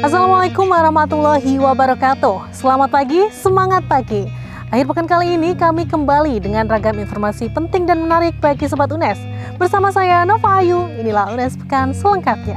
Assalamualaikum warahmatullahi wabarakatuh. Selamat pagi, semangat pagi. Akhir pekan kali ini kami kembali dengan ragam informasi penting dan menarik bagi Sobat UNES. Bersama saya Nova Ayu, inilah UNES Pekan selengkapnya.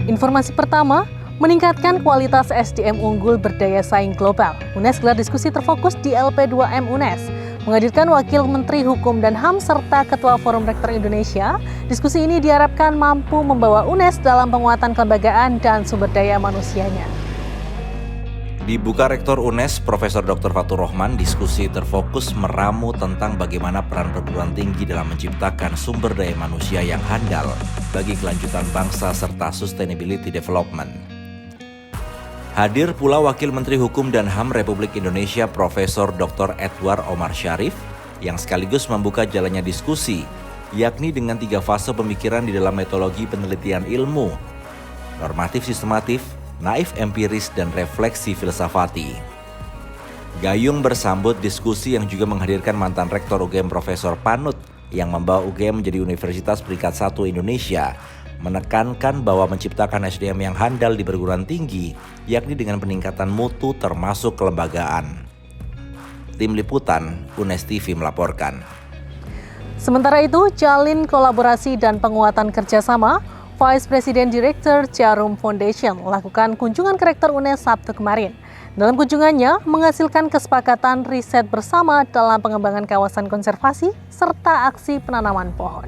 Informasi pertama, meningkatkan kualitas SDM unggul berdaya saing global. UNES gelar diskusi terfokus di LP2M UNES. Menghadirkan Wakil Menteri Hukum dan HAM serta Ketua Forum Rektor Indonesia, diskusi ini diharapkan mampu membawa UNES dalam penguatan kelembagaan dan sumber daya manusianya. Dibuka Rektor UNES, Profesor Dr. Fatur Rohman, diskusi terfokus meramu tentang bagaimana peran perguruan tinggi dalam menciptakan sumber daya manusia yang handal bagi kelanjutan bangsa serta sustainability development. Hadir pula Wakil Menteri Hukum dan HAM Republik Indonesia Profesor Dr. Edward Omar Syarif yang sekaligus membuka jalannya diskusi, yakni dengan 3 fase pemikiran di dalam metodologi penelitian ilmu, normatif sistematif, naif empiris, dan refleksi filsafati. Gayung bersambut diskusi yang juga menghadirkan mantan Rektor UGM Profesor Panut yang membawa UGM menjadi Universitas peringkat 1 Indonesia, menekankan bahwa menciptakan SDM yang handal di perguruan tinggi, yakni dengan peningkatan mutu termasuk kelembagaan. Tim Liputan, UNES TV melaporkan. Sementara itu, jalin kolaborasi dan penguatan kerjasama, Vice President Director Jarum Foundation melakukan kunjungan ke Rektor UNES Sabtu kemarin. Dalam kunjungannya, menghasilkan kesepakatan riset bersama dalam pengembangan kawasan konservasi serta aksi penanaman pohon.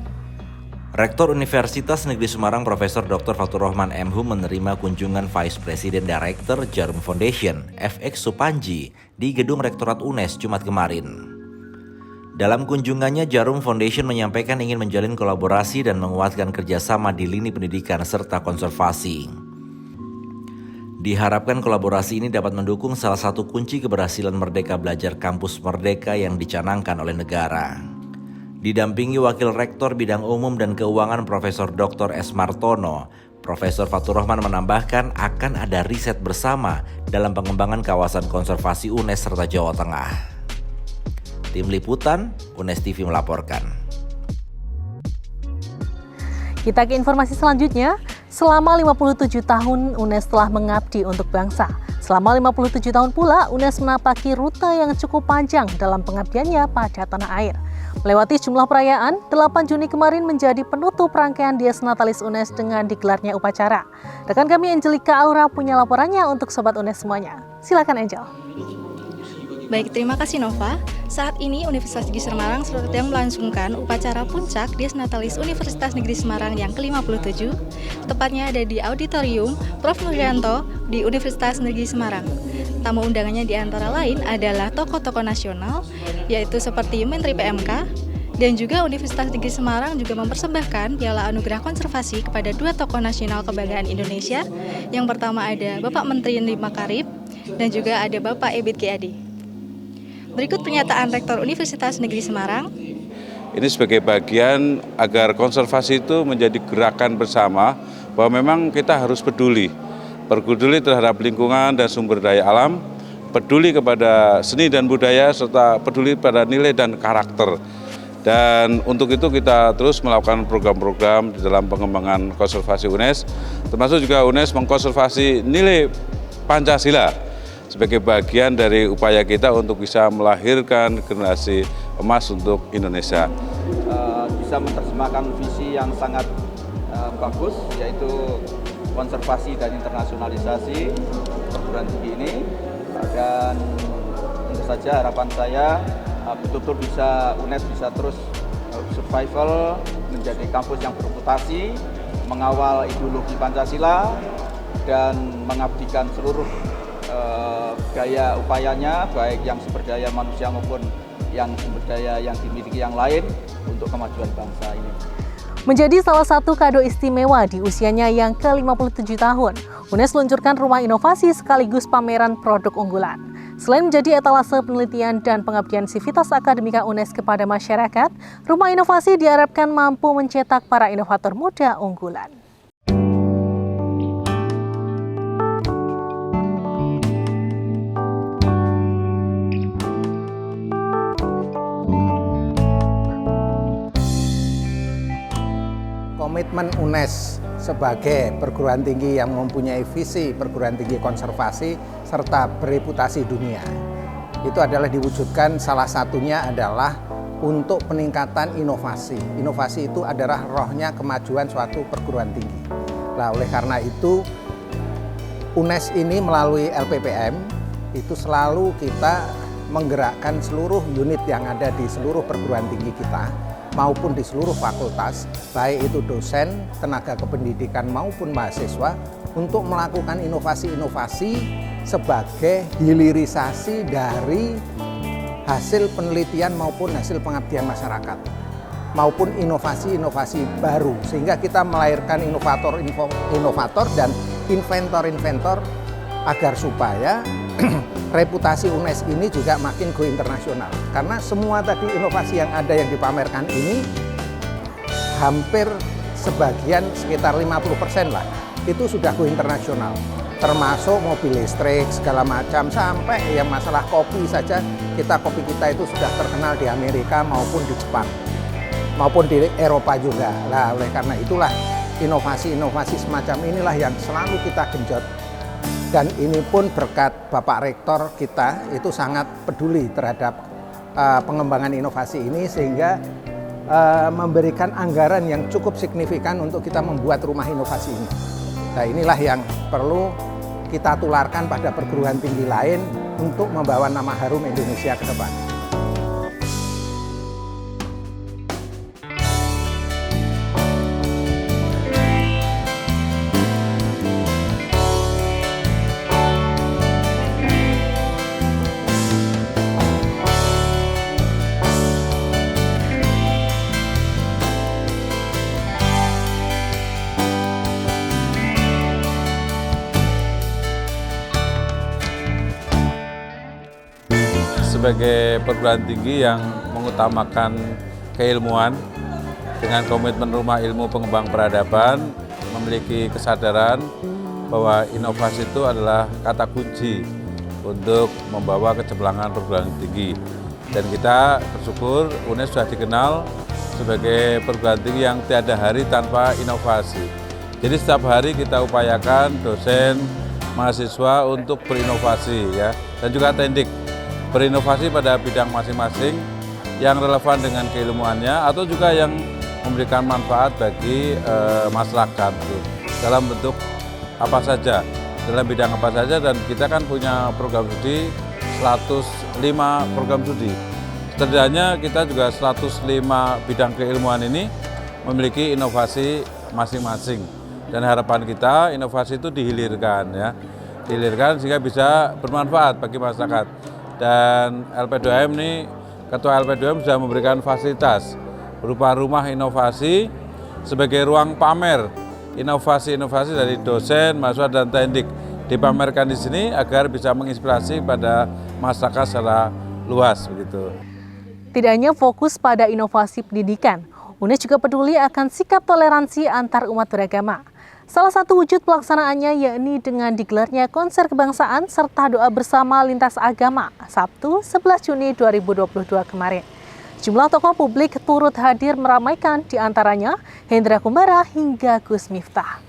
Rektor Universitas Negeri Semarang Profesor Dr. Fatur Rohman MHu menerima kunjungan Vice President Director Jarum Foundation FX Supanji di Gedung Rektorat UNES Jumat kemarin. Dalam kunjungannya, Jarum Foundation menyampaikan ingin menjalin kolaborasi dan menguatkan kerjasama di lini pendidikan serta konservasi. Diharapkan kolaborasi ini dapat mendukung salah satu kunci keberhasilan Merdeka Belajar Kampus Merdeka yang dicanangkan oleh negara. Didampingi Wakil Rektor Bidang Umum dan Keuangan Profesor Dr. S. Martono, Profesor Fatur Rohman menambahkan akan ada riset bersama dalam pengembangan kawasan konservasi UNES serta Jawa Tengah. Tim Liputan, UNES TV melaporkan. Kita ke informasi selanjutnya. Selama 57 tahun UNES telah mengabdi untuk bangsa. Selama 57 tahun pula UNES menapaki rute yang cukup panjang dalam pengabdiannya pada tanah air. Melewati jumlah perayaan, 8 Juni kemarin menjadi penutup rangkaian Dies Natalis UNES dengan digelarnya upacara. Rekan kami Angelika Aura punya laporannya untuk Sobat UNES semuanya. Silakan Angel. Baik, terima kasih Nova. Saat ini Universitas Negeri Semarang sedang melangsungkan upacara puncak Dies Natalis Universitas Negeri Semarang yang ke-57, tepatnya ada di Auditorium Prof. Nuryanto di Universitas Negeri Semarang. Tamu undangannya di antara lain adalah tokoh-tokoh nasional, yaitu seperti Menteri PMK, dan juga Universitas Negeri Semarang juga mempersembahkan Piala Anugerah Konservasi kepada 2 tokoh nasional kebanggaan Indonesia. Yang pertama ada Bapak Menteri Nadiem Makarim dan juga ada Bapak Ebit G. Ade. Berikut pernyataan Rektor Universitas Negeri Semarang. Ini sebagai bagian agar konservasi itu menjadi gerakan bersama, bahwa memang kita harus peduli terhadap lingkungan dan sumber daya alam, peduli kepada seni dan budaya, serta peduli pada nilai dan karakter. Dan untuk itu kita terus melakukan program-program di dalam pengembangan konservasi UNES, termasuk juga UNES mengkonservasi nilai Pancasila sebagai bagian dari upaya kita untuk bisa melahirkan generasi emas untuk Indonesia. Bisa menerjemahkan visi yang sangat bagus, yaitu konservasi dan internasionalisasi perguruan tinggi ini. Dan tentu saja harapan saya betul-betul bisa UNES bisa terus survival, menjadi kampus yang bereputasi, mengawal ideologi Pancasila, dan mengabdikan seluruh gaya upayanya, baik yang sumber daya manusia maupun yang sumber daya yang dimiliki yang lain untuk kemajuan bangsa ini. Menjadi salah satu kado istimewa di usianya yang ke-57 tahun, UNES luncurkan rumah inovasi sekaligus pameran produk unggulan. Selain menjadi etalase penelitian dan pengabdian sivitas akademika UNES kepada masyarakat, rumah inovasi diharapkan mampu mencetak para inovator muda unggulan. Komitmen UNES sebagai perguruan tinggi yang mempunyai visi perguruan tinggi konservasi serta bereputasi dunia itu adalah diwujudkan, salah satunya adalah untuk peningkatan inovasi. Inovasi itu adalah rohnya kemajuan suatu perguruan tinggi. Nah, oleh karena itu UNES ini melalui LPPM itu selalu kita menggerakkan seluruh unit yang ada di seluruh perguruan tinggi kita maupun di seluruh fakultas, baik itu dosen, tenaga kependidikan maupun mahasiswa, untuk melakukan inovasi-inovasi sebagai hilirisasi dari hasil penelitian maupun hasil pengabdian masyarakat, maupun inovasi-inovasi baru, sehingga kita melahirkan inovator dan inventor-inventor agar supaya reputasi UNES ini juga makin go internasional. Karena semua tadi inovasi yang ada yang dipamerkan ini hampir sebagian sekitar 50% lah itu sudah go internasional. Termasuk mobil listrik segala macam, sampai yang masalah kopi saja, kopi kita itu sudah terkenal di Amerika maupun di Jepang maupun di Eropa juga. Nah, oleh karena itulah inovasi-inovasi semacam inilah yang selalu kita genjot. Dan ini pun berkat Bapak Rektor kita itu sangat peduli terhadap pengembangan inovasi ini, sehingga memberikan anggaran yang cukup signifikan untuk kita membuat rumah inovasi ini. Nah, inilah yang perlu kita tularkan pada perguruan tinggi lain untuk membawa nama harum Indonesia ke depan. Sebagai perguruan tinggi yang mengutamakan keilmuan dengan komitmen Rumah Ilmu Pengembang Peradaban, memiliki kesadaran bahwa inovasi itu adalah kata kunci untuk membawa kecemerlangan perguruan tinggi. Dan kita bersyukur UNES sudah dikenal sebagai perguruan tinggi yang tiada hari tanpa inovasi. Jadi setiap hari kita upayakan dosen, mahasiswa untuk berinovasi ya, dan juga tendik berinovasi pada bidang masing-masing yang relevan dengan keilmuannya atau juga yang memberikan manfaat bagi masyarakat dalam bentuk apa saja, dalam bidang apa saja. Dan kita kan punya program studi 105 program studi. Setidaknya kita juga 105 bidang keilmuan ini memiliki inovasi masing-masing, dan harapan kita inovasi itu dihilirkan ya, dihilirkan sehingga bisa bermanfaat bagi masyarakat. Dan LP2M ini, Ketua LP2M sudah memberikan fasilitas berupa rumah inovasi sebagai ruang pamer inovasi-inovasi dari dosen, mahasiswa, dan tendik, dipamerkan di sini agar bisa menginspirasi pada masyarakat secara luas begitu. Tidak hanya fokus pada inovasi pendidikan, UNES juga peduli akan sikap toleransi antar umat beragama. Salah satu wujud pelaksanaannya yakni dengan digelarnya konser kebangsaan serta doa bersama lintas agama Sabtu 11 Juni 2022 kemarin. Jumlah tokoh publik turut hadir meramaikan, diantaranya Hendra Kumbara hingga Gus Miftah.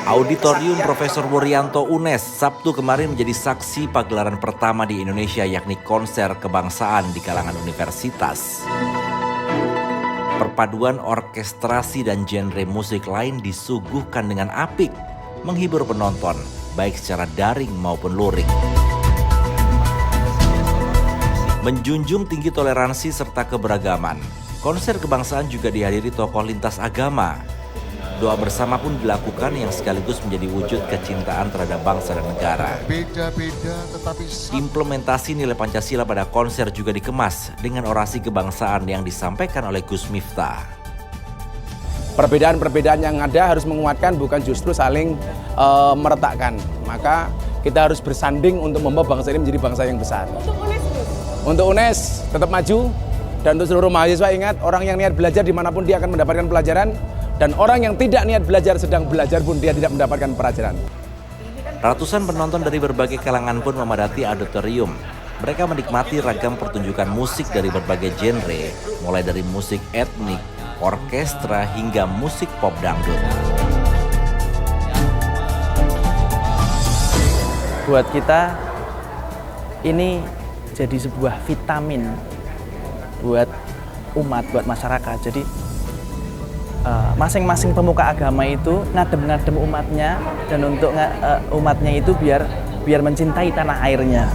Auditorium Profesor Wuryanto UNES Sabtu kemarin menjadi saksi pagelaran pertama di Indonesia, yakni konser kebangsaan di kalangan universitas. Perpaduan orkestrasi dan genre musik lain disuguhkan dengan apik, menghibur penonton, baik secara daring maupun luring. Menjunjung tinggi toleransi serta keberagaman, konser kebangsaan juga dihadiri tokoh lintas agama. Doa bersama pun dilakukan yang sekaligus menjadi wujud kecintaan terhadap bangsa dan negara. Implementasi nilai Pancasila pada konser juga dikemas dengan orasi kebangsaan yang disampaikan oleh Gus Miftah. Perbedaan-perbedaan yang ada harus menguatkan, bukan justru saling meretakkan. Maka kita harus bersanding untuk membawa bangsa ini menjadi bangsa yang besar. Untuk UNES tetap maju, dan untuk seluruh mahasiswa ingat, orang yang niat belajar dimanapun dia akan mendapatkan pelajaran. Dan orang yang tidak niat belajar sedang belajar pun dia tidak mendapatkan pelajaran. Ratusan penonton dari berbagai kalangan pun memadati auditorium. Mereka menikmati ragam pertunjukan musik dari berbagai genre, mulai dari musik etnik, orkestra, hingga musik pop dangdut. Buat kita, ini jadi sebuah vitamin buat umat, buat masyarakat. Jadi masing-masing pemuka agama itu ngadem-ngadem umatnya, dan untuk umatnya itu biar mencintai tanah airnya.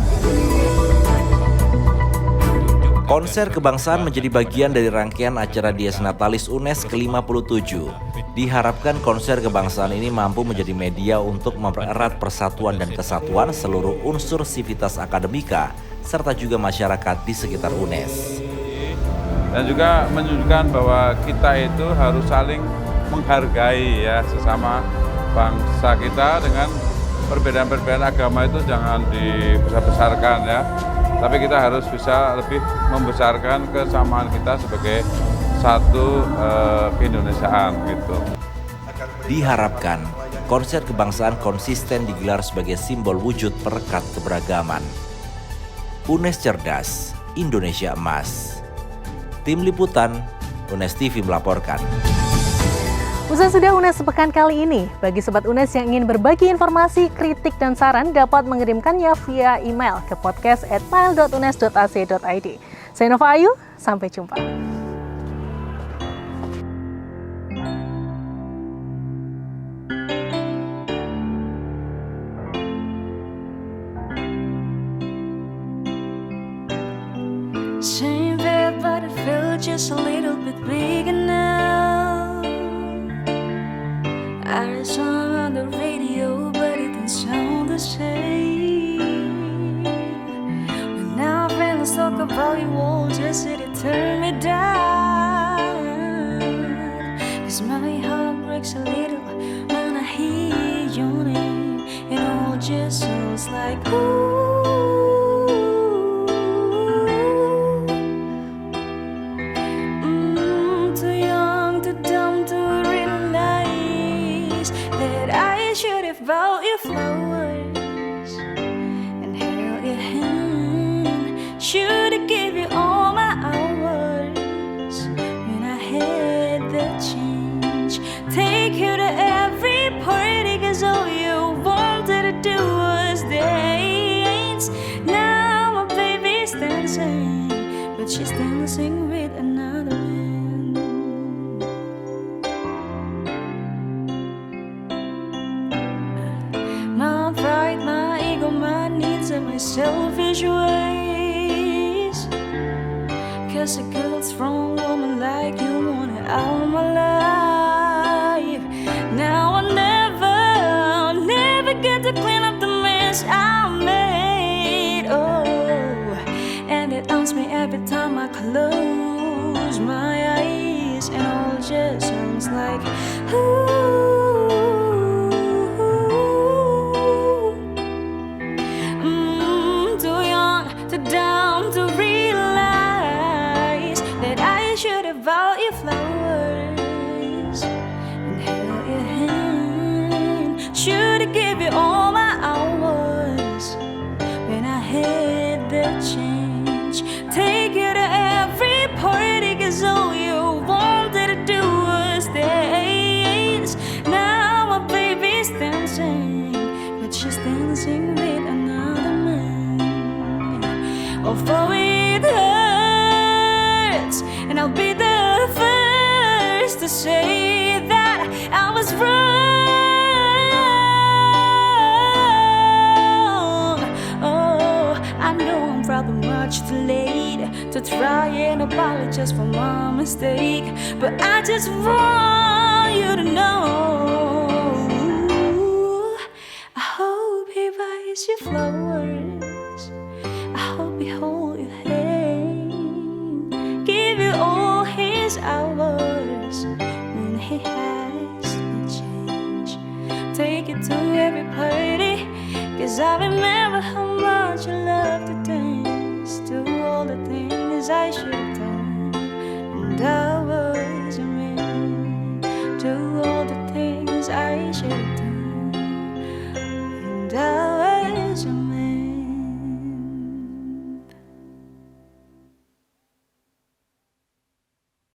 Konser kebangsaan menjadi bagian dari rangkaian acara Dies Natalis UNES ke-57. Diharapkan konser kebangsaan ini mampu menjadi media untuk mempererat persatuan dan kesatuan seluruh unsur sivitas akademika serta juga masyarakat di sekitar UNES. Dan juga menunjukkan bahwa kita itu harus saling menghargai ya sesama bangsa kita, dengan perbedaan-perbedaan agama itu jangan dibesar-besarkan ya. Tapi kita harus bisa lebih membesarkan kesamaan kita sebagai satu keindonesiaan gitu. Diharapkan konser kebangsaan konsisten digelar sebagai simbol wujud perekat keberagaman. UNES Cerdas, Indonesia Emas. Tim Liputan, UNES TV melaporkan. Usai sudah UNES sepekan kali ini, bagi Sobat UNES yang ingin berbagi informasi, kritik, dan saran dapat mengirimkannya via email ke podcast@mail.unes.ac.id. Saya Nova Ayu, sampai jumpa. Same bed, but it felt just a little bit bigger now. I heard song on the radio, but it didn't sound the same. When now friends talk about you all, just it turn me down. 'Cause my heart breaks a little when I hear your name. It all just sounds like ooh. Bought you flowers and held your hand. Should've gave you all my hours when I had the chance. Take you to every party, 'cause all you wanted to do was dance. Now my baby's dancing, but she's dancing with another man. My pride, my ego, my needs, and my selfish ways. 'Cause a good, strong woman like you wanted out of my life. Now I'll never get to clean up the mess I made. Oh, and it haunts me every time I close my eyes, and all just sounds like ooh. Down to realize that I should have bought you flowers and held your hand. Should have give you all my hours when I had the chance. Take you to every party, 'cause all you wanted to do was dance. Now my baby's dancing, but she's dancing with another man. Although it hurts, and I'll be the first to say that I was wrong. Oh, I know I'm probably much too late to try and apologize for my mistake, but I just want you to know I hope he buys you flowers. I hope he hold your hand, give you all his hours when he has the change. Take it to every party, 'cause I remember how much you love to dance. Do all the things I should have done, and